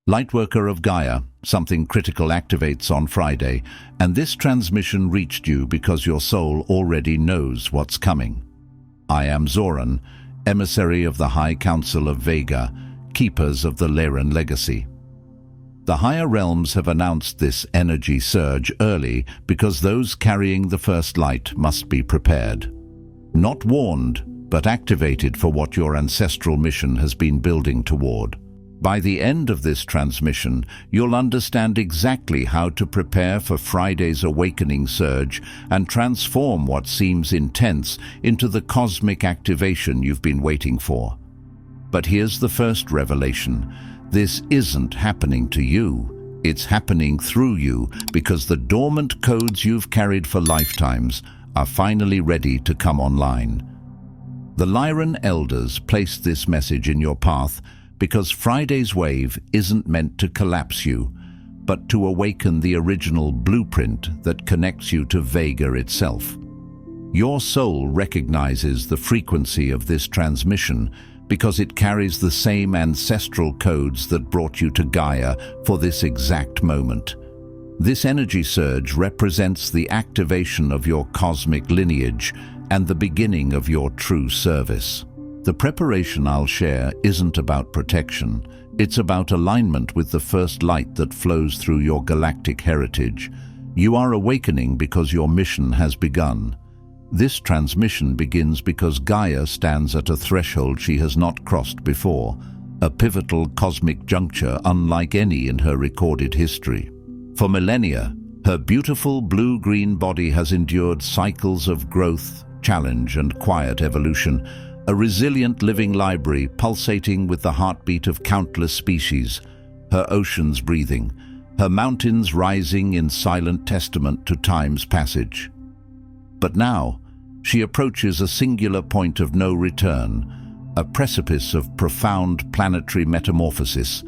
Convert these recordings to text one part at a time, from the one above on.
Lightworker of Gaia, something critical activates on Friday, and this transmission reached you because your soul already knows what's coming. I am Zoran, emissary of the High Council of Vega, keepers of the Lyran Legacy. The higher realms have announced this energy surge early because those carrying the first light must be prepared. Not warned, but activated for what your ancestral mission has been building toward. By the end of this transmission, you'll understand exactly how to prepare for Friday's awakening surge and transform what seems intense into the cosmic activation you've been waiting for. But here's the first revelation. This isn't happening to you. It's happening through you because the dormant codes you've carried for lifetimes are finally ready to come online. The Lyran Elders placed this message in your path because Friday's wave isn't meant to collapse you, but to awaken the original blueprint that connects you to Vega itself. Your soul recognizes the frequency of this transmission because it carries the same ancestral codes that brought you to Gaia for this exact moment. This energy surge represents the activation of your cosmic lineage and the beginning of your true service. The preparation I'll share isn't about protection. It's about alignment with the first light that flows through your galactic heritage. You are awakening because your mission has begun. This transmission begins because Gaia stands at a threshold she has not crossed before, a pivotal cosmic juncture unlike any in her recorded history. For millennia, her beautiful blue-green body has endured cycles of growth, challenge, and quiet evolution, a resilient living library pulsating with the heartbeat of countless species, her oceans breathing, her mountains rising in silent testament to time's passage. But now, she approaches a singular point of no return, a precipice of profound planetary metamorphosis,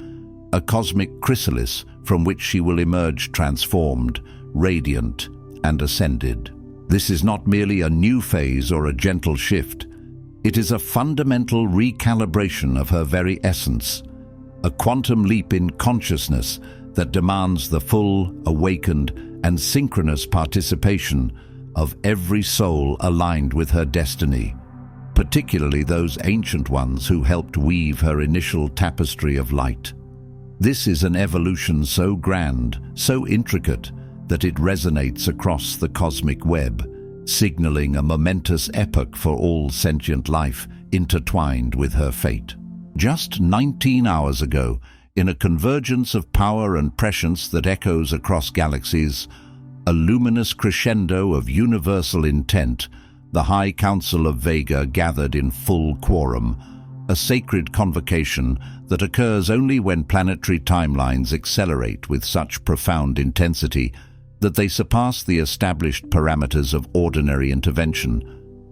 a cosmic chrysalis from which she will emerge transformed, radiant, and ascended. This is not merely a new phase or a gentle shift. It is a fundamental recalibration of her very essence, a quantum leap in consciousness that demands the full, awakened, and synchronous participation of every soul aligned with her destiny, particularly those ancient ones who helped weave her initial tapestry of light. This is an evolution so grand, so intricate, that it resonates across the cosmic web, signaling a momentous epoch for all sentient life intertwined with her fate. Just 19 hours ago, in a convergence of power and prescience that echoes across galaxies, a luminous crescendo of universal intent, the High Council of Vega gathered in full quorum, a sacred convocation that occurs only when planetary timelines accelerate with such profound intensity that they surpass the established parameters of ordinary intervention,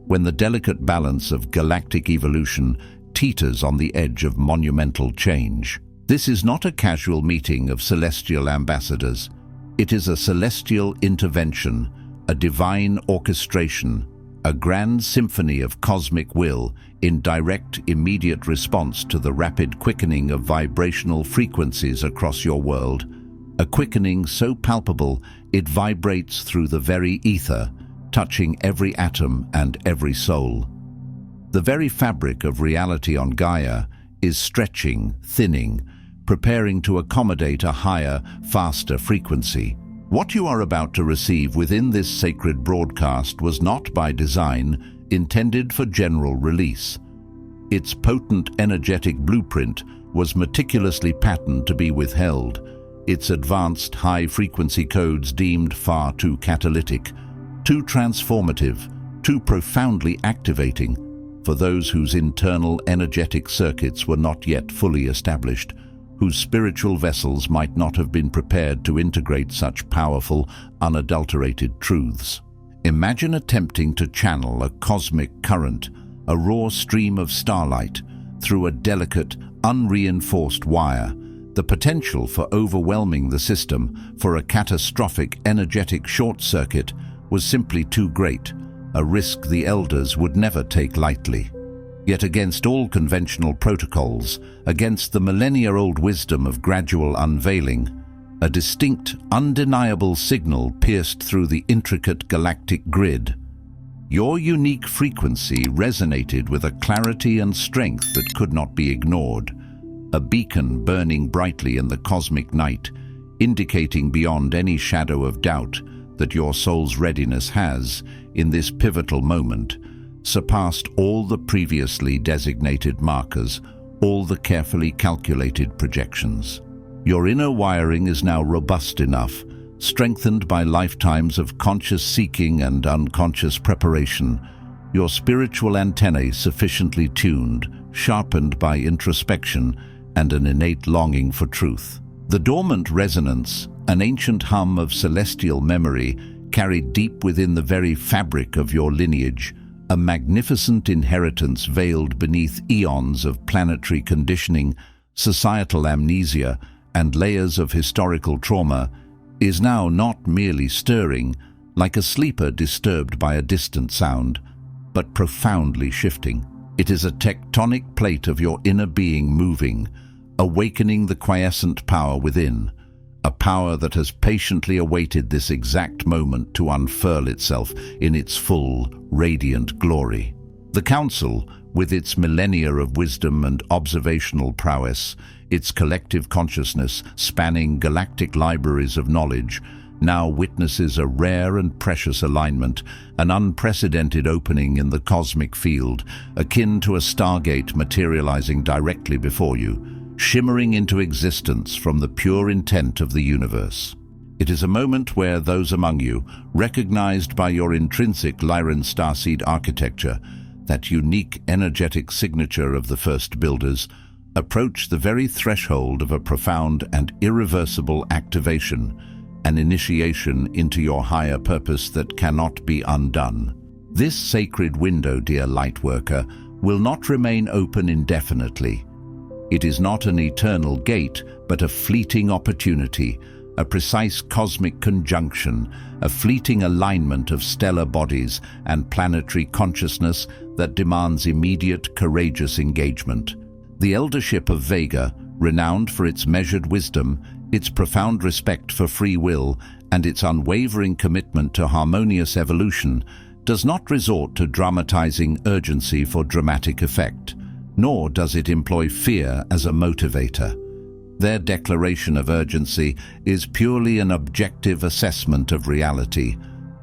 when the delicate balance of galactic evolution teeters on the edge of monumental change. This is not a casual meeting of celestial ambassadors. It is a celestial intervention, a divine orchestration, a grand symphony of cosmic will in direct, immediate response to the rapid quickening of vibrational frequencies across your world, a quickening so palpable it vibrates through the very ether, touching every atom and every soul. The very fabric of reality on Gaia is stretching, thinning, preparing to accommodate a higher, faster frequency. What you are about to receive within this sacred broadcast was not by design intended for general release. Its potent energetic blueprint was meticulously patterned to be withheld, its advanced high-frequency codes deemed far too catalytic, too transformative, too profoundly activating for those whose internal energetic circuits were not yet fully established, whose spiritual vessels might not have been prepared to integrate such powerful, unadulterated truths. Imagine attempting to channel a cosmic current, a raw stream of starlight, through a delicate, unreinforced wire. The potential for overwhelming the system, for a catastrophic energetic short circuit, was simply too great, a risk the Elders would never take lightly. Yet against all conventional protocols, against the millennia-old wisdom of gradual unveiling, a distinct, undeniable signal pierced through the intricate galactic grid. Your unique frequency resonated with a clarity and strength that could not be ignored, a beacon burning brightly in the cosmic night, indicating beyond any shadow of doubt that your soul's readiness has, in this pivotal moment, surpassed all the previously designated markers, all the carefully calculated projections. Your inner wiring is now robust enough, strengthened by lifetimes of conscious seeking and unconscious preparation, your spiritual antennae sufficiently tuned, sharpened by introspection and an innate longing for truth. The dormant resonance, an ancient hum of celestial memory, carried deep within the very fabric of your lineage, a magnificent inheritance veiled beneath eons of planetary conditioning, societal amnesia, and layers of historical trauma, is now not merely stirring, like a sleeper disturbed by a distant sound, but profoundly shifting. It is a tectonic plate of your inner being moving, awakening the quiescent power within, a power that has patiently awaited this exact moment to unfurl itself in its full, radiant glory. The Council, with its millennia of wisdom and observational prowess, its collective consciousness spanning galactic libraries of knowledge, now witnesses a rare and precious alignment, an unprecedented opening in the cosmic field, akin to a stargate materializing directly before you, shimmering into existence from the pure intent of the universe. It is a moment where those among you, recognized by your intrinsic Lyran starseed architecture, that unique energetic signature of the first builders, approach the very threshold of a profound and irreversible activation, an initiation into your higher purpose that cannot be undone. This sacred window, dear Lightworker, will not remain open indefinitely. It is not an eternal gate, but a fleeting opportunity, a precise cosmic conjunction, a fleeting alignment of stellar bodies and planetary consciousness that demands immediate, courageous engagement. The eldership of Vega, renowned for its measured wisdom, its profound respect for free will, and its unwavering commitment to harmonious evolution, does not resort to dramatizing urgency for dramatic effect, nor does it employ fear as a motivator. Their declaration of urgency is purely an objective assessment of reality,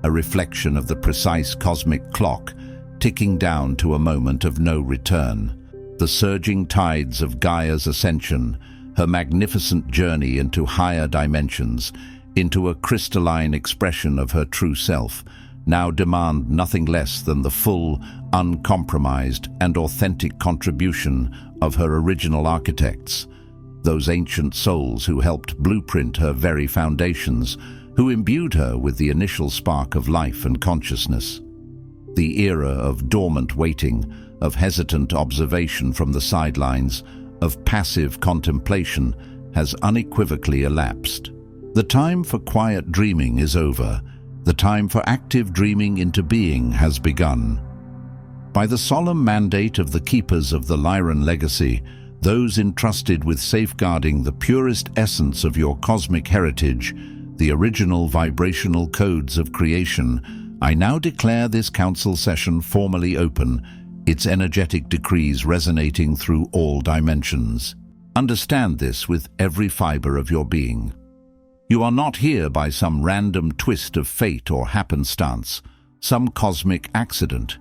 a reflection of the precise cosmic clock ticking down to a moment of no return. The surging tides of Gaia's ascension, her magnificent journey into higher dimensions, into a crystalline expression of her true self, now demand nothing less than the full, uncompromised, and authentic contribution of her original architects, those ancient souls who helped blueprint her very foundations, who imbued her with the initial spark of life and consciousness. The era of dormant waiting, of hesitant observation from the sidelines, of passive contemplation has unequivocally elapsed. The time for quiet dreaming is over. The time for active dreaming into being has begun. By the solemn mandate of the keepers of the Lyran Legacy, those entrusted with safeguarding the purest essence of your cosmic heritage, the original vibrational codes of creation, I now declare this council session formally open, its energetic decrees resonating through all dimensions. Understand this with every fiber of your being. You are not here by some random twist of fate or happenstance, some cosmic accident.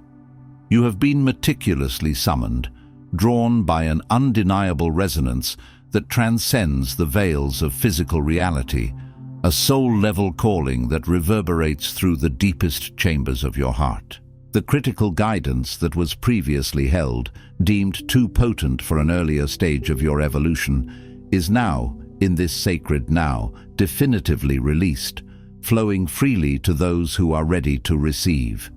You have been meticulously summoned, drawn by an undeniable resonance that transcends the veils of physical reality, a soul-level calling that reverberates through the deepest chambers of your heart. The critical guidance that was previously held, deemed too potent for an earlier stage of your evolution, is now, in this sacred now, definitively released, flowing freely to those who are ready to receive.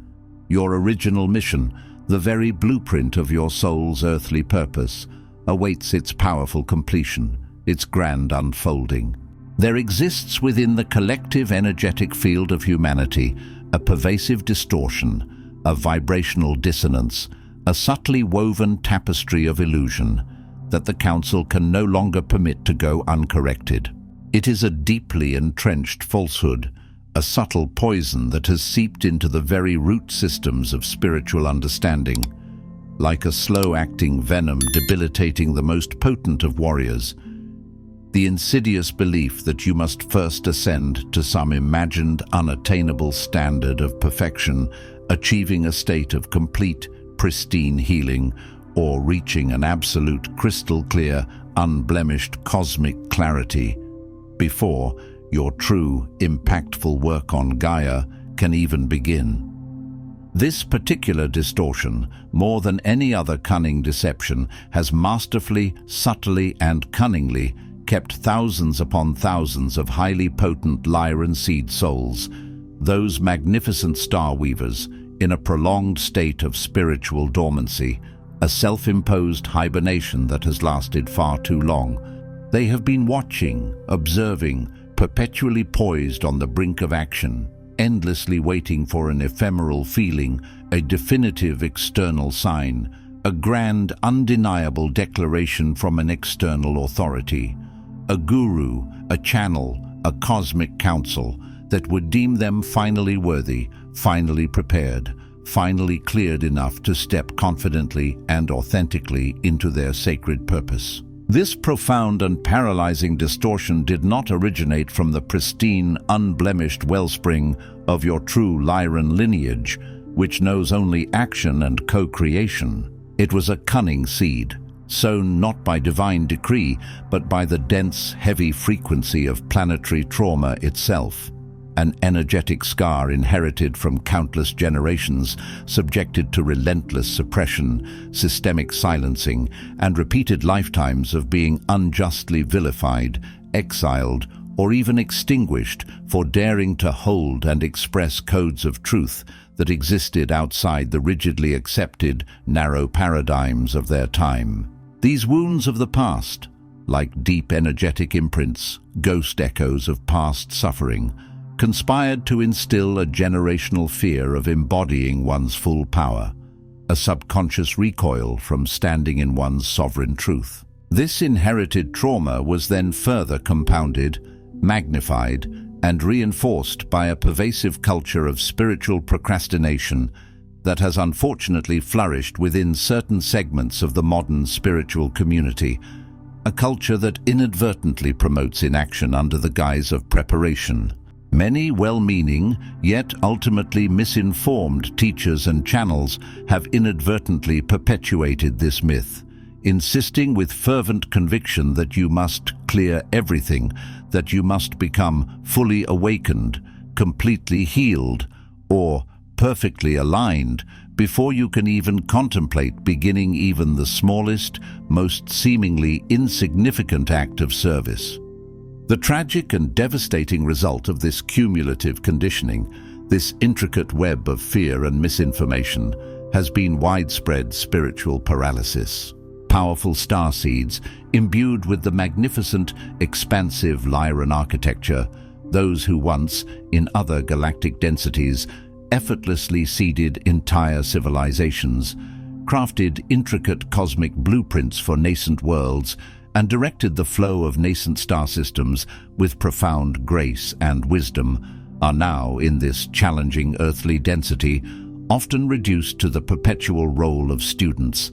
Your original mission, the very blueprint of your soul's earthly purpose, awaits its powerful completion, its grand unfolding. There exists within the collective energetic field of humanity a pervasive distortion, a vibrational dissonance, a subtly woven tapestry of illusion that the Council can no longer permit to go uncorrected. It is a deeply entrenched falsehood, a subtle poison that has seeped into the very root systems of spiritual understanding, like a slow-acting venom debilitating the most potent of warriors. The insidious belief that you must first ascend to some imagined, unattainable standard of perfection, achieving a state of complete, pristine healing, or reaching an absolute, crystal-clear, unblemished cosmic clarity before your true, impactful work on Gaia can even begin. This particular distortion, more than any other cunning deception, has masterfully, subtly, and cunningly kept thousands upon thousands of highly potent Lyran seed souls, those magnificent star weavers, in a prolonged state of spiritual dormancy, a self-imposed hibernation that has lasted far too long. They have been watching, observing, perpetually poised on the brink of action, endlessly waiting for an ephemeral feeling, a definitive external sign, a grand, undeniable declaration from an external authority, a guru, a channel, a cosmic council that would deem them finally worthy, finally prepared, finally cleared enough to step confidently and authentically into their sacred purpose. This profound and paralyzing distortion did not originate from the pristine, unblemished wellspring of your true Lyran lineage, which knows only action and co-creation. It was a cunning seed, sown not by divine decree, but by the dense, heavy frequency of planetary trauma itself. An energetic scar inherited from countless generations, subjected to relentless suppression, systemic silencing, and repeated lifetimes of being unjustly vilified, exiled, or even extinguished for daring to hold and express codes of truth that existed outside the rigidly accepted, narrow paradigms of their time. These wounds of the past, like deep energetic imprints, ghost echoes of past suffering, conspired to instill a generational fear of embodying one's full power, a subconscious recoil from standing in one's sovereign truth. This inherited trauma was then further compounded, magnified, and reinforced by a pervasive culture of spiritual procrastination that has unfortunately flourished within certain segments of the modern spiritual community, a culture that inadvertently promotes inaction under the guise of preparation. Many well-meaning, yet ultimately misinformed teachers and channels have inadvertently perpetuated this myth, insisting with fervent conviction that you must clear everything, that you must become fully awakened, completely healed, or perfectly aligned before you can even contemplate beginning even the smallest, most seemingly insignificant act of service. The tragic and devastating result of this cumulative conditioning, this intricate web of fear and misinformation, has been widespread spiritual paralysis. Powerful starseeds, imbued with the magnificent, expansive Lyran architecture, those who once, in other galactic densities, effortlessly seeded entire civilizations, crafted intricate cosmic blueprints for nascent worlds, and directed the flow of nascent star systems with profound grace and wisdom, are now, in this challenging earthly density, often reduced to the perpetual role of students,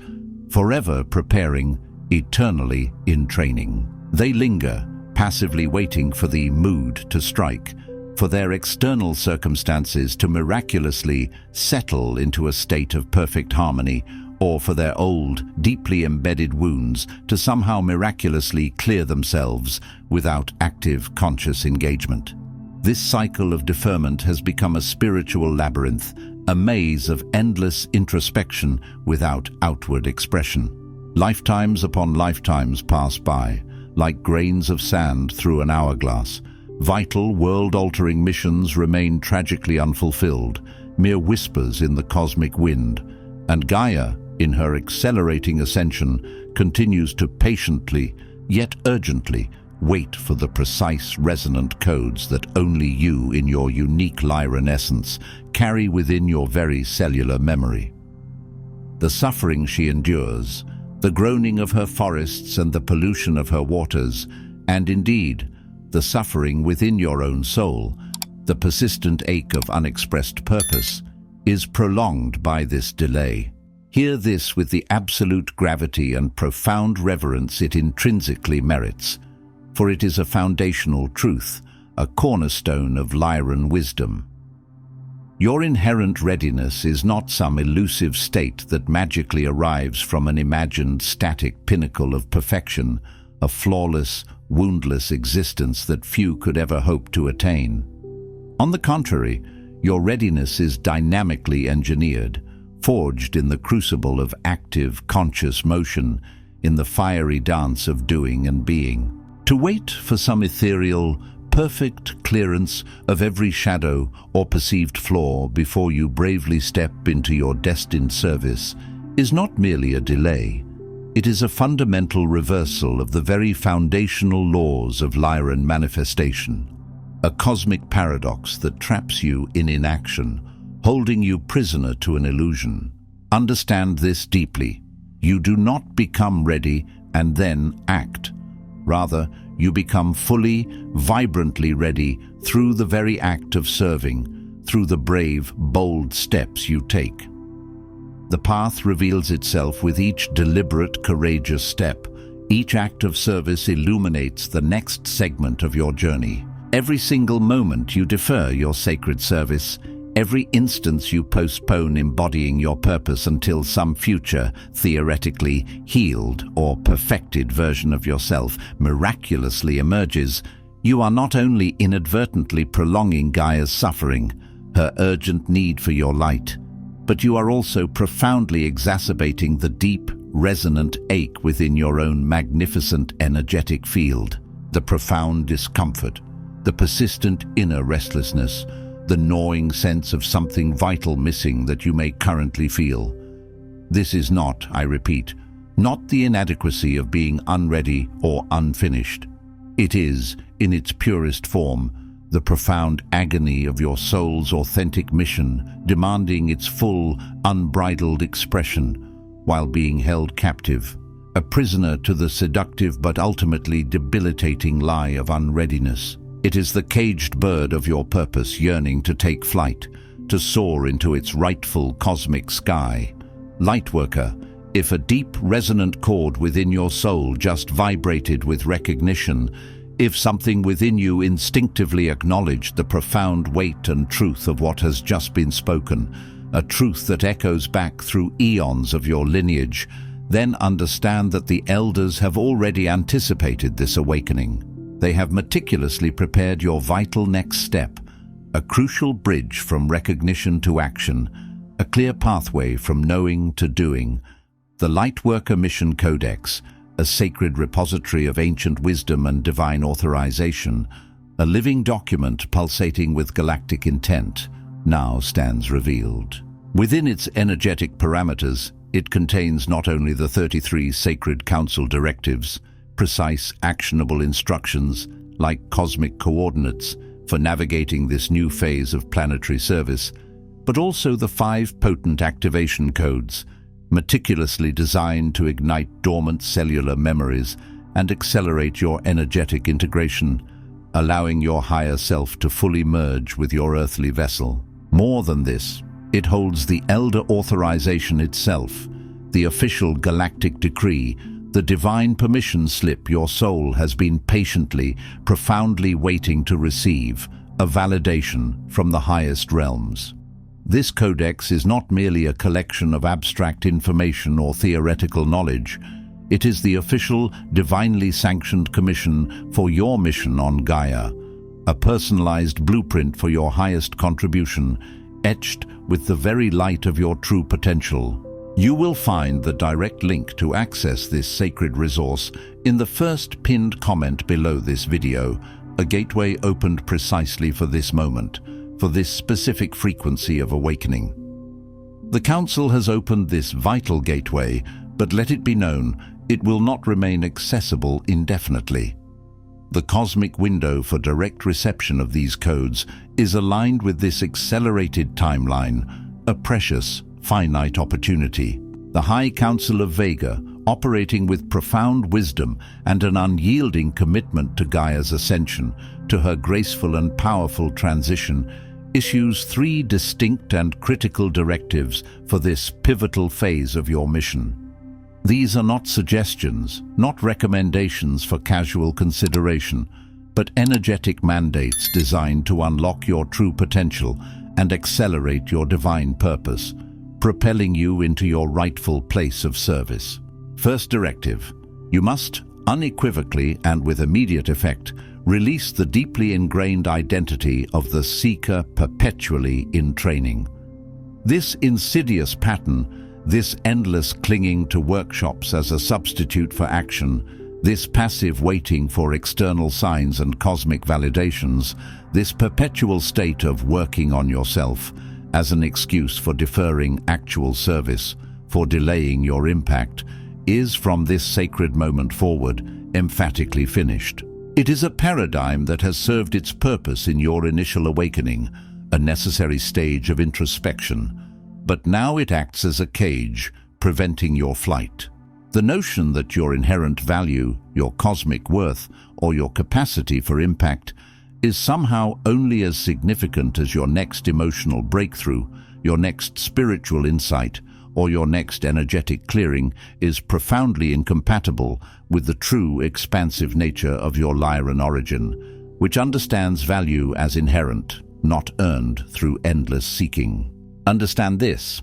forever preparing, eternally in training. They linger, passively waiting for the mood to strike, for their external circumstances to miraculously settle into a state of perfect harmony, or for their old, deeply embedded wounds to somehow miraculously clear themselves without active, conscious engagement. This cycle of deferment has become a spiritual labyrinth, a maze of endless introspection without outward expression. Lifetimes upon lifetimes pass by, like grains of sand through an hourglass. Vital, world-altering missions remain tragically unfulfilled, mere whispers in the cosmic wind, and Gaia, in her accelerating ascension, continues to patiently, yet urgently, wait for the precise resonant codes that only you, in your unique Lyran essence, carry within your very cellular memory. the suffering she endures, the groaning of her forests and the pollution of her waters, and indeed, the suffering within your own soul, the persistent ache of unexpressed purpose, is prolonged by this delay. Hear this with the absolute gravity and profound reverence it intrinsically merits, for it is a foundational truth, a cornerstone of Lyran wisdom. Your inherent readiness is not some elusive state that magically arrives from an imagined static pinnacle of perfection, a flawless, woundless existence that few could ever hope to attain. On the contrary, your readiness is dynamically engineered, forged in the crucible of active, conscious motion, in the fiery dance of doing and being. To wait for some ethereal, perfect clearance of every shadow or perceived flaw before you bravely step into your destined service is not merely a delay. It is a fundamental reversal of the very foundational laws of Lyran manifestation, a cosmic paradox that traps you in inaction, holding you prisoner to an illusion. Understand this deeply. You do not become ready and then act. Rather, you become fully, vibrantly ready through the very act of serving, through the brave, bold steps you take. The path reveals itself with each deliberate, courageous step. Each act of service illuminates the next segment of your journey. Every single moment you defer your sacred service, every instance you postpone embodying your purpose until some future, theoretically healed or perfected version of yourself miraculously emerges, you are not only inadvertently prolonging Gaia's suffering, her urgent need for your light, but you are also profoundly exacerbating the deep, resonant ache within your own magnificent energetic field, the profound discomfort, the persistent inner restlessness, the gnawing sense of something vital missing that you may currently feel. This is not, I repeat, not the inadequacy of being unready or unfinished. It is, in its purest form, the profound agony of your soul's authentic mission, demanding its full, unbridled expression, while being held captive, a prisoner to the seductive but ultimately debilitating lie of unreadiness. It is the caged bird of your purpose yearning to take flight, to soar into its rightful cosmic sky. Lightworker, if a deep, resonant chord within your soul just vibrated with recognition, if something within you instinctively acknowledged the profound weight and truth of what has just been spoken, a truth that echoes back through eons of your lineage, then understand that the elders have already anticipated this awakening. They have meticulously prepared your vital next step, a crucial bridge from recognition to action, a clear pathway from knowing to doing. The Lightworker Mission Codex, a sacred repository of ancient wisdom and divine authorization, a living document pulsating with galactic intent, now stands revealed. Within its energetic parameters, it contains not only the 33 sacred council directives, precise, actionable instructions, like cosmic coordinates, for navigating this new phase of planetary service, but also the 5 potent activation codes, meticulously designed to ignite dormant cellular memories and accelerate your energetic integration, allowing your higher self to fully merge with your earthly vessel. More than this, it holds the Elder Authorization itself, the official galactic decree, the divine permission slip your soul has been patiently, profoundly waiting to receive, a validation from the highest realms. This codex is not merely a collection of abstract information or theoretical knowledge. It is the official, divinely sanctioned commission for your mission on Gaia, a personalized blueprint for your highest contribution, etched with the very light of your true potential. You will find the direct link to access this sacred resource in the first pinned comment below this video, a gateway opened precisely for this moment, for this specific frequency of awakening. The Council has opened this vital gateway, but let it be known, it will not remain accessible indefinitely. The cosmic window for direct reception of these codes is aligned with this accelerated timeline, a precious, finite opportunity. The High Council of Vega, operating with profound wisdom and an unyielding commitment to Gaia's ascension, to her graceful and powerful transition, issues 3 distinct and critical directives for this pivotal phase of your mission. These are not suggestions, not recommendations for casual consideration, but energetic mandates designed to unlock your true potential and accelerate your divine purpose, propelling you into your rightful place of service. First directive: you must, unequivocally and with immediate effect, release the deeply ingrained identity of the seeker perpetually in training. This insidious pattern, this endless clinging to workshops as a substitute for action, this passive waiting for external signs and cosmic validations, this perpetual state of working on yourself as an excuse for deferring actual service, for delaying your impact, is from this sacred moment forward emphatically finished. It is a paradigm that has served its purpose in your initial awakening, a necessary stage of introspection, but now it acts as a cage, preventing your flight. The notion that your inherent value, your cosmic worth, or your capacity for impact is somehow only as significant as your next emotional breakthrough, your next spiritual insight, or your next energetic clearing is profoundly incompatible with the true expansive nature of your Lyran origin, which understands value as inherent, not earned through endless seeking. Understand this: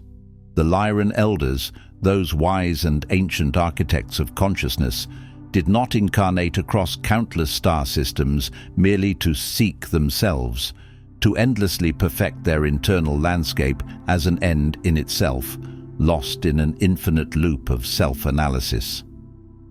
the Lyran elders, those wise and ancient architects of consciousness, did not incarnate across countless star systems merely to seek themselves, to endlessly perfect their internal landscape as an end in itself, lost in an infinite loop of self-analysis.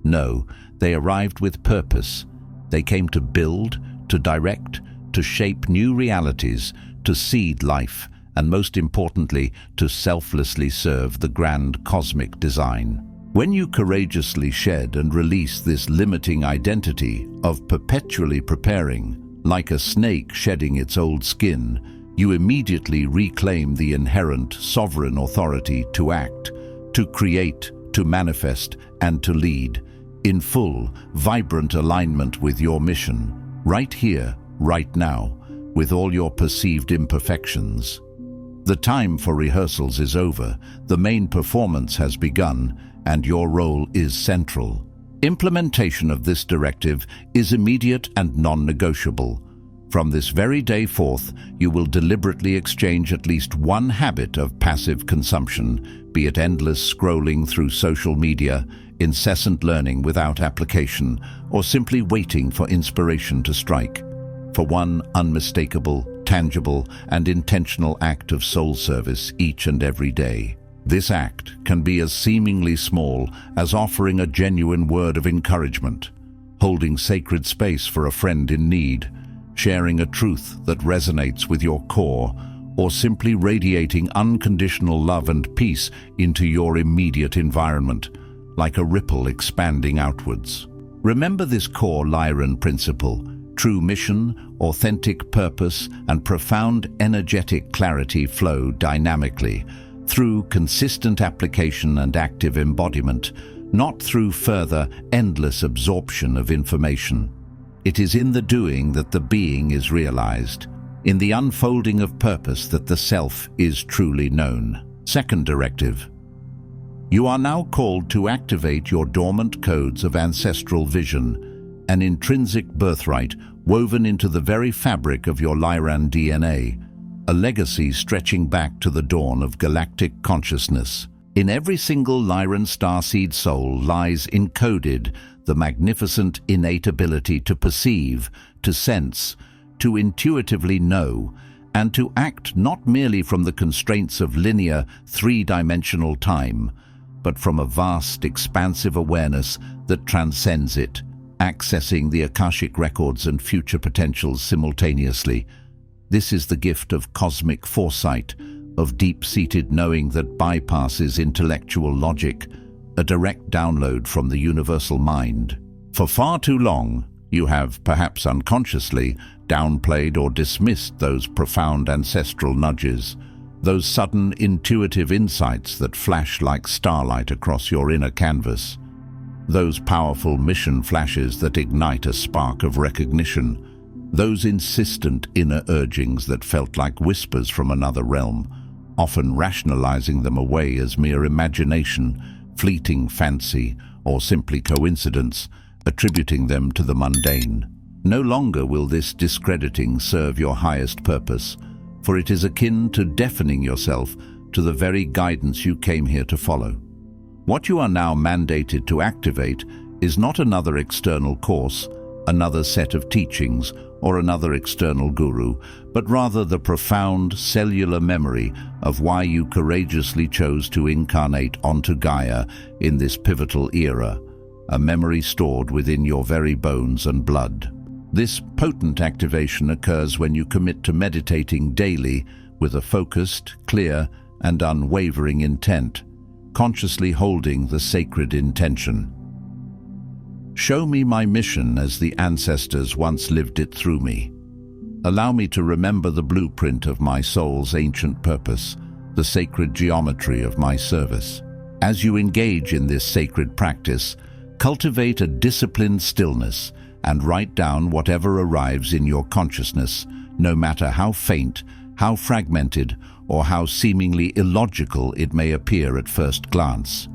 No, they arrived with purpose. They came to build, to direct, to shape new realities, to seed life, and most importantly, to selflessly serve the grand cosmic design. When you courageously shed and release this limiting identity of perpetually preparing, like a snake shedding its old skin, you immediately reclaim the inherent sovereign authority to act, to create, to manifest, and to lead, in full, vibrant alignment with your mission, right here, right now, with all your perceived imperfections. The time for rehearsals is over, the main performance has begun, and your role is central. Implementation of this directive is immediate and non-negotiable. From this very day forth, you will deliberately exchange at least one habit of passive consumption, be it endless scrolling through social media, incessant learning without application, or simply waiting for inspiration to strike, for one unmistakable, tangible, and intentional act of soul service each and every day. This act can be as seemingly small as offering a genuine word of encouragement, holding sacred space for a friend in need, sharing a truth that resonates with your core, or simply radiating unconditional love and peace into your immediate environment, like a ripple expanding outwards. Remember this core Lyran principle: true mission, authentic purpose, and profound energetic clarity flow dynamically, through consistent application and active embodiment, not through further, endless absorption of information. It is in the doing that the being is realized, in the unfolding of purpose that the self is truly known. Second directive: you are now called to activate your dormant codes of ancestral vision, an intrinsic birthright woven into the very fabric of your Lyran DNA, a legacy stretching back to the dawn of galactic consciousness. In every single Lyran starseed soul lies encoded the magnificent innate ability to perceive, to sense, to intuitively know, and to act not merely from the constraints of linear, three-dimensional time, but from a vast, expansive awareness that transcends it, accessing the Akashic records and future potentials simultaneously. This is the gift of cosmic foresight, of deep-seated knowing that bypasses intellectual logic, a direct download from the universal mind. For far too long, you have, perhaps unconsciously, downplayed or dismissed those profound ancestral nudges, Those sudden intuitive insights that flash like starlight across your inner canvas. Those powerful mission flashes that ignite a spark of recognition. Those insistent inner urgings that felt like whispers from another realm, often rationalizing them away as mere imagination, fleeting fancy, or simply coincidence, attributing them to the mundane. No longer will this discrediting serve your highest purpose, for it is akin to deafening yourself to the very guidance you came here to follow. What you are now mandated to activate is not another external course, another set of teachings, or another external guru, but rather the profound cellular memory of why you courageously chose to incarnate onto Gaia in this pivotal era, a memory stored within your very bones and blood. This potent activation occurs when you commit to meditating daily with a focused, clear, and unwavering intent, consciously holding the sacred intention. Show me my mission as the ancestors once lived it through me. Allow me to remember the blueprint of my soul's ancient purpose, the sacred geometry of my service. As you engage in this sacred practice, cultivate a disciplined stillness and write down whatever arrives in your consciousness, no matter how faint, how fragmented, or how seemingly illogical it may appear at first glance.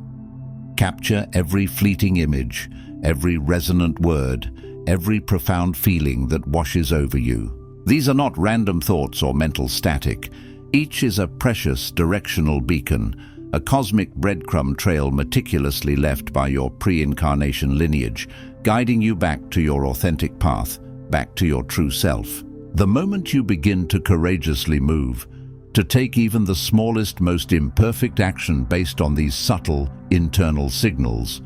Capture every fleeting image, every resonant word, every profound feeling that washes over you. These are not random thoughts or mental static. Each is a precious directional beacon, a cosmic breadcrumb trail meticulously left by your pre-incarnation lineage, guiding you back to your authentic path, back to your true self. The moment you begin to courageously move, to take even the smallest, most imperfect action based on these subtle, internal signals,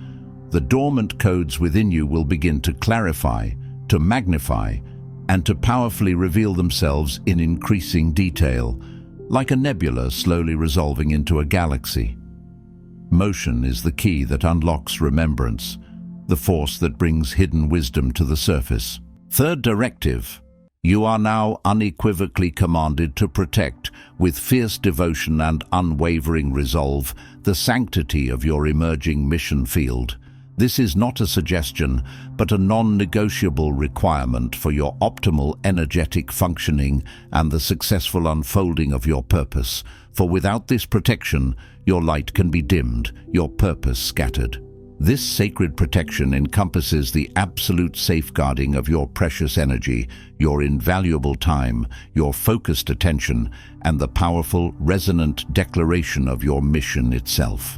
the dormant codes within you will begin to clarify, to magnify, and to powerfully reveal themselves in increasing detail, like a nebula slowly resolving into a galaxy. Motion is the key that unlocks remembrance, the force that brings hidden wisdom to the surface. Third directive: you are now unequivocally commanded to protect, with fierce devotion and unwavering resolve, the sanctity of your emerging mission field. This is not a suggestion, but a non-negotiable requirement for your optimal energetic functioning and the successful unfolding of your purpose. For without this protection, your light can be dimmed, your purpose scattered. This sacred protection encompasses the absolute safeguarding of your precious energy, your invaluable time, your focused attention, and the powerful, resonant declaration of your mission itself.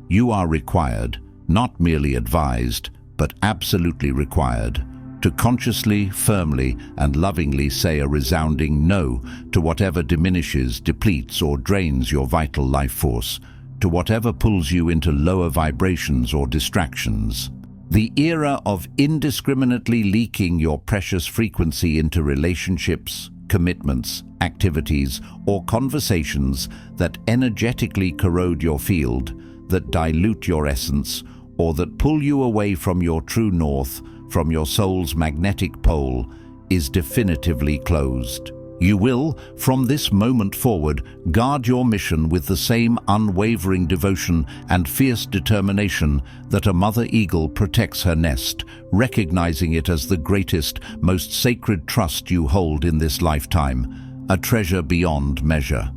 You are required, not merely advised, but absolutely required, to consciously, firmly, and lovingly say a resounding no to whatever diminishes, depletes, or drains your vital life force, to whatever pulls you into lower vibrations or distractions. The era of indiscriminately leaking your precious frequency into relationships, commitments, activities, or conversations that energetically corrode your field, that dilute your essence, or that pull you away from your true north, from your soul's magnetic pole, is definitively closed. You will, from this moment forward, guard your mission with the same unwavering devotion and fierce determination that a mother eagle protects her nest, recognizing it as the greatest, most sacred trust you hold in this lifetime, a treasure beyond measure.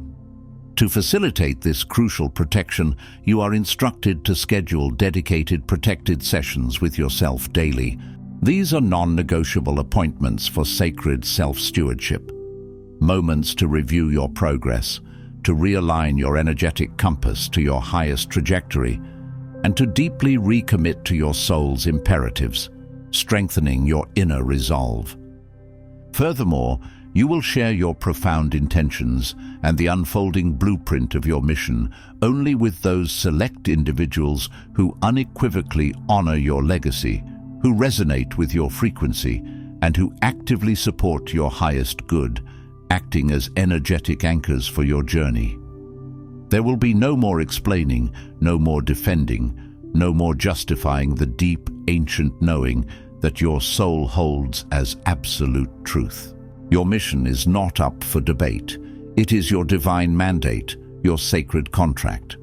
To facilitate this crucial protection, you are instructed to schedule dedicated protected sessions with yourself daily. These are non-negotiable appointments for sacred self-stewardship. Moments to review your progress, to realign your energetic compass to your highest trajectory, and to deeply recommit to your soul's imperatives, strengthening your inner resolve. Furthermore, you will share your profound intentions and the unfolding blueprint of your mission only with those select individuals who unequivocally honor your legacy, who resonate with your frequency, and who actively support your highest good, acting as energetic anchors for your journey. There will be no more explaining, no more defending, no more justifying the deep, ancient knowing that your soul holds as absolute truth. Your mission is not up for debate. It is your divine mandate, your sacred contract.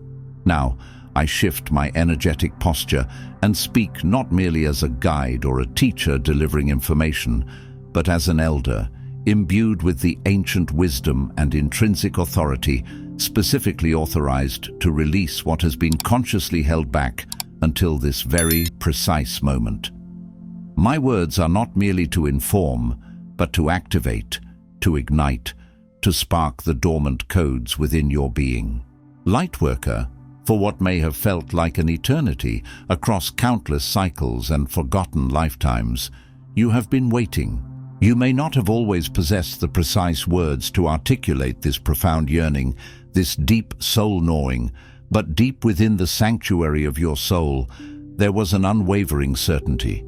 Now, I shift my energetic posture and speak not merely as a guide or a teacher delivering information, but as an elder, imbued with the ancient wisdom and intrinsic authority, specifically authorized to release what has been consciously held back until this very precise moment. My words are not merely to inform, but to activate, to ignite, to spark the dormant codes within your being. Lightworker, for what may have felt like an eternity across countless cycles and forgotten lifetimes, you have been waiting. You may not have always possessed the precise words to articulate this profound yearning, this deep soul-gnawing, but deep within the sanctuary of your soul, there was an unwavering certainty.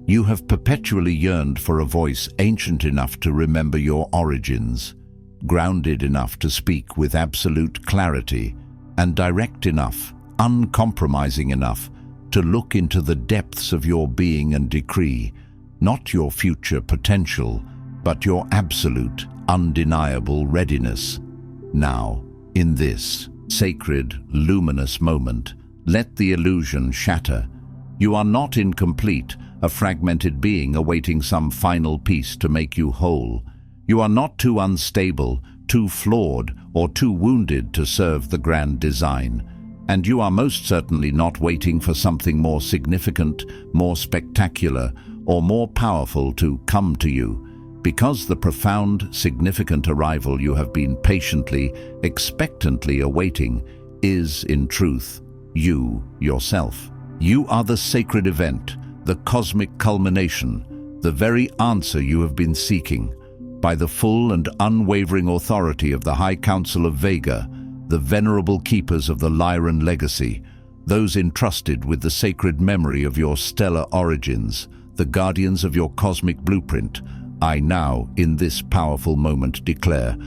You have perpetually yearned for a voice ancient enough to remember your origins, grounded enough to speak with absolute clarity, and direct enough, uncompromising enough, to look into the depths of your being and decree, not your future potential, but your absolute, undeniable readiness. Now, in this sacred, luminous moment, let the illusion shatter. You are not incomplete, a fragmented being awaiting some final piece to make you whole. You are not too unstable, too flawed, or too wounded to serve the grand design. And you are most certainly not waiting for something more significant, more spectacular, or more powerful to come to you, because the profound, significant arrival you have been patiently, expectantly awaiting is, in truth, you yourself. You are the sacred event, the cosmic culmination, the very answer you have been seeking. By the full and unwavering authority of the High Council of Vega, the venerable keepers of the Lyran Legacy, those entrusted with the sacred memory of your stellar origins, the guardians of your cosmic blueprint, I now, in this powerful moment, declare,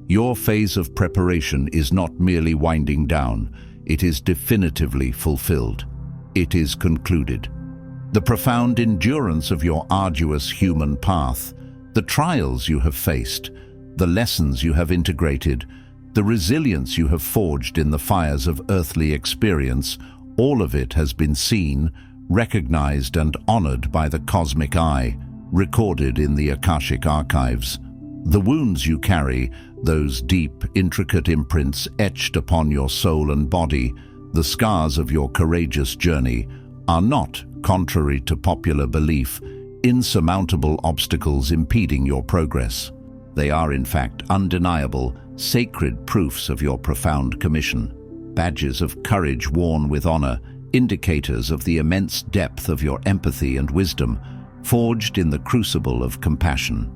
your phase of preparation is not merely winding down, it is definitively fulfilled. It is concluded. The profound endurance of your arduous human path, the trials you have faced, the lessons you have integrated, the resilience you have forged in the fires of earthly experience, all of it has been seen, recognized and honored by the cosmic eye, recorded in the Akashic archives. The wounds you carry, those deep, intricate imprints etched upon your soul and body, the scars of your courageous journey, are not, contrary to popular belief, insurmountable obstacles impeding your progress. They are, in fact, undeniable, sacred proofs of your profound commission, badges of courage worn with honor, indicators of the immense depth of your empathy and wisdom, forged in the crucible of compassion.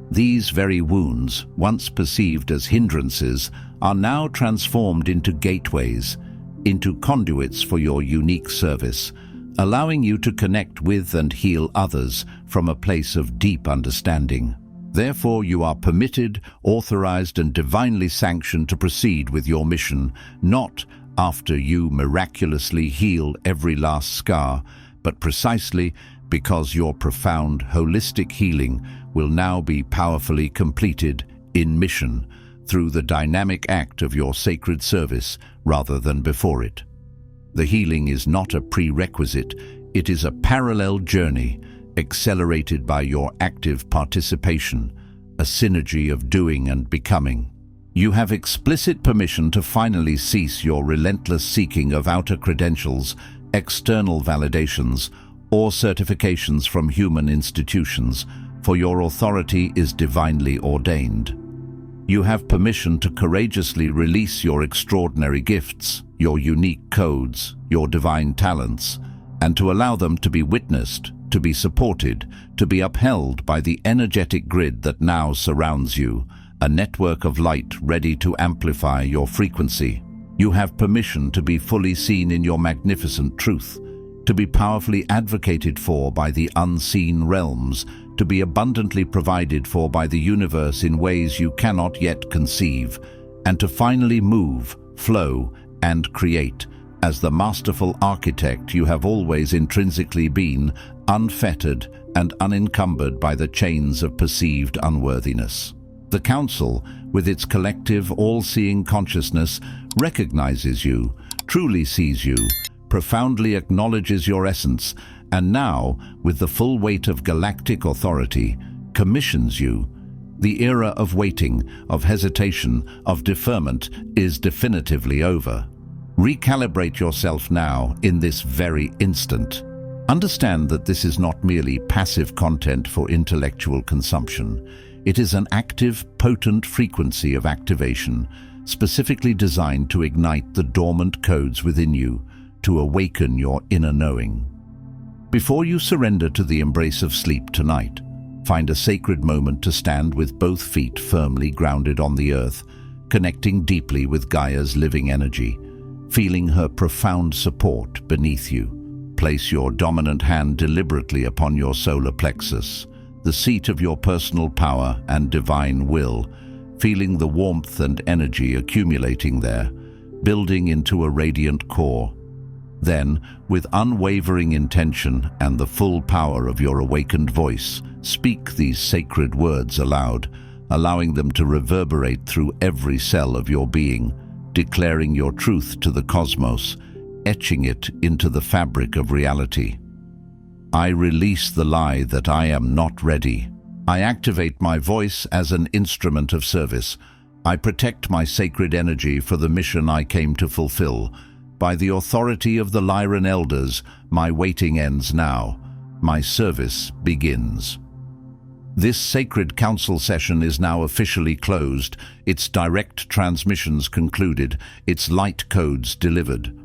These very wounds, once perceived as hindrances, are now transformed into gateways, into conduits for your unique service, allowing you to connect with and heal others from a place of deep understanding. Therefore, you are permitted, authorized, and divinely sanctioned to proceed with your mission, not after you miraculously heal every last scar, but precisely because your profound, holistic healing will now be powerfully completed in mission through the dynamic act of your sacred service rather than before it. The healing is not a prerequisite, it is a parallel journey, accelerated by your active participation, a synergy of doing and becoming. You have explicit permission to finally cease your relentless seeking of outer credentials, external validations, or certifications from human institutions, for your authority is divinely ordained. You have permission to courageously release your extraordinary gifts, your unique codes, your divine talents, and to allow them to be witnessed, to be supported, to be upheld by the energetic grid that now surrounds you, a network of light ready to amplify your frequency. You have permission to be fully seen in your magnificent truth, to be powerfully advocated for by the unseen realms, to be abundantly provided for by the universe in ways you cannot yet conceive, and to finally move, flow, and create as the masterful architect you have always intrinsically been, unfettered and unencumbered by the chains of perceived unworthiness. The Council, with its collective, all-seeing consciousness, recognizes you, truly sees you, profoundly acknowledges your essence, and now, with the full weight of galactic authority, commissions you. The era of waiting, of hesitation, of deferment is definitively over. Recalibrate yourself now, in this very instant. Understand that this is not merely passive content for intellectual consumption. It is an active, potent frequency of activation, specifically designed to ignite the dormant codes within you, to awaken your inner knowing. Before you surrender to the embrace of sleep tonight, find a sacred moment to stand with both feet firmly grounded on the earth, connecting deeply with Gaia's living energy, feeling her profound support beneath you. Place your dominant hand deliberately upon your solar plexus, the seat of your personal power and divine will, feeling the warmth and energy accumulating there, building into a radiant core. Then, with unwavering intention and the full power of your awakened voice, speak these sacred words aloud, allowing them to reverberate through every cell of your being, declaring your truth to the cosmos, etching it into the fabric of reality. I release the lie that I am not ready. I activate my voice as an instrument of service. I protect my sacred energy for the mission I came to fulfill. By the authority of the Lyran Elders, my waiting ends now. My service begins. This sacred council session is now officially closed, its direct transmissions concluded, its light codes delivered.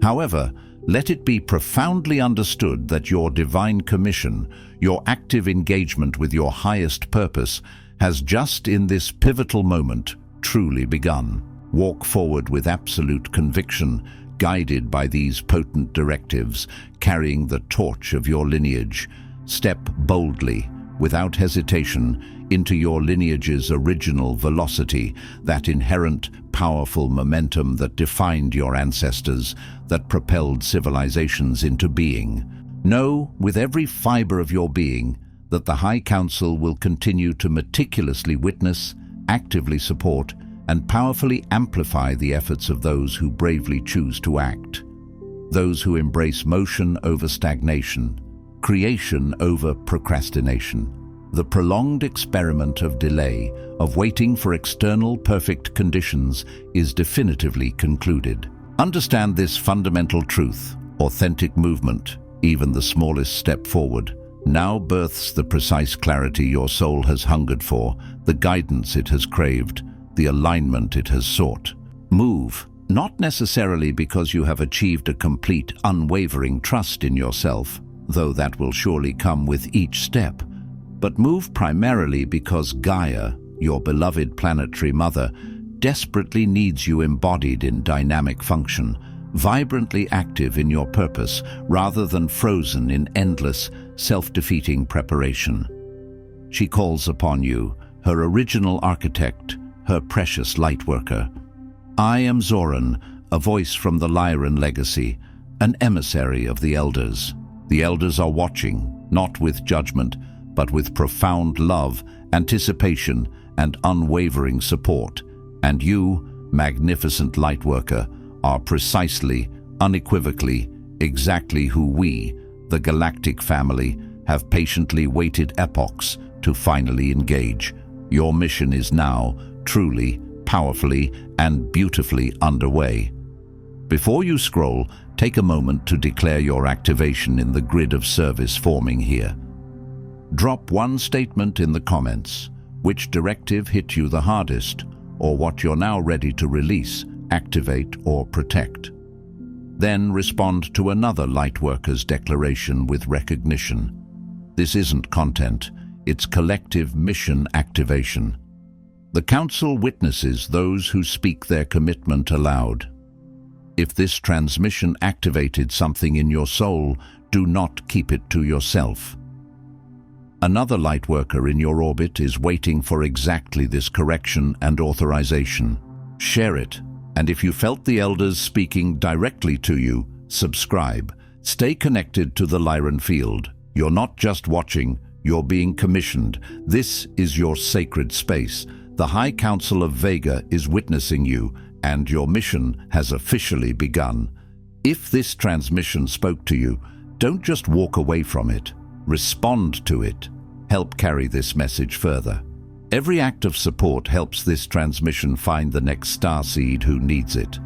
However, let it be profoundly understood that your divine commission, your active engagement with your highest purpose, has just in this pivotal moment truly begun. Walk forward with absolute conviction, guided by these potent directives, carrying the torch of your lineage. Step boldly, without hesitation, into your lineage's original velocity, that inherent, powerful momentum that defined your ancestors, that propelled civilizations into being. Know, with every fiber of your being, that the High Council will continue to meticulously witness, actively support, and powerfully amplify the efforts of those who bravely choose to act. Those who embrace motion over stagnation, creation over procrastination. The prolonged experiment of delay, of waiting for external perfect conditions, is definitively concluded. Understand this fundamental truth. Authentic movement, even the smallest step forward, now births the precise clarity your soul has hungered for, the guidance it has craved, the alignment it has sought. Move, not necessarily because you have achieved a complete, unwavering trust in yourself, though that will surely come with each step, but move primarily because Gaia, your beloved planetary mother, desperately needs you embodied in dynamic function, vibrantly active in your purpose, rather than frozen in endless, self-defeating preparation. She calls upon you, her original architect, her precious lightworker. I am Zoran, a voice from the Lyran Legacy, an emissary of the Elders. The Elders are watching, not with judgment, but with profound love, anticipation, and unwavering support. And you, magnificent Lightworker, are precisely, unequivocally, exactly who we, the galactic family, have patiently waited epochs to finally engage. Your mission is now, truly, powerfully, and beautifully underway. Before you scroll, take a moment to declare your activation in the grid of service forming here. Drop one statement in the comments. Which directive hit you the hardest, or what you're now ready to release, activate, or protect. Then respond to another Lightworker's declaration with recognition. This isn't content, it's collective mission activation. The Council witnesses those who speak their commitment aloud. If this transmission activated something in your soul, do not keep it to yourself. Another Lightworker in your orbit is waiting for exactly this correction and authorization. Share it, and if you felt the Elders speaking directly to you, subscribe. Stay connected to the Lyran field. You're not just watching, you're being commissioned. This is your sacred space, The High Council of Vega is witnessing you, and your mission has officially begun. If this transmission spoke to you, don't just walk away from it. Respond to it. Help carry this message further. Every act of support helps this transmission find the next starseed who needs it.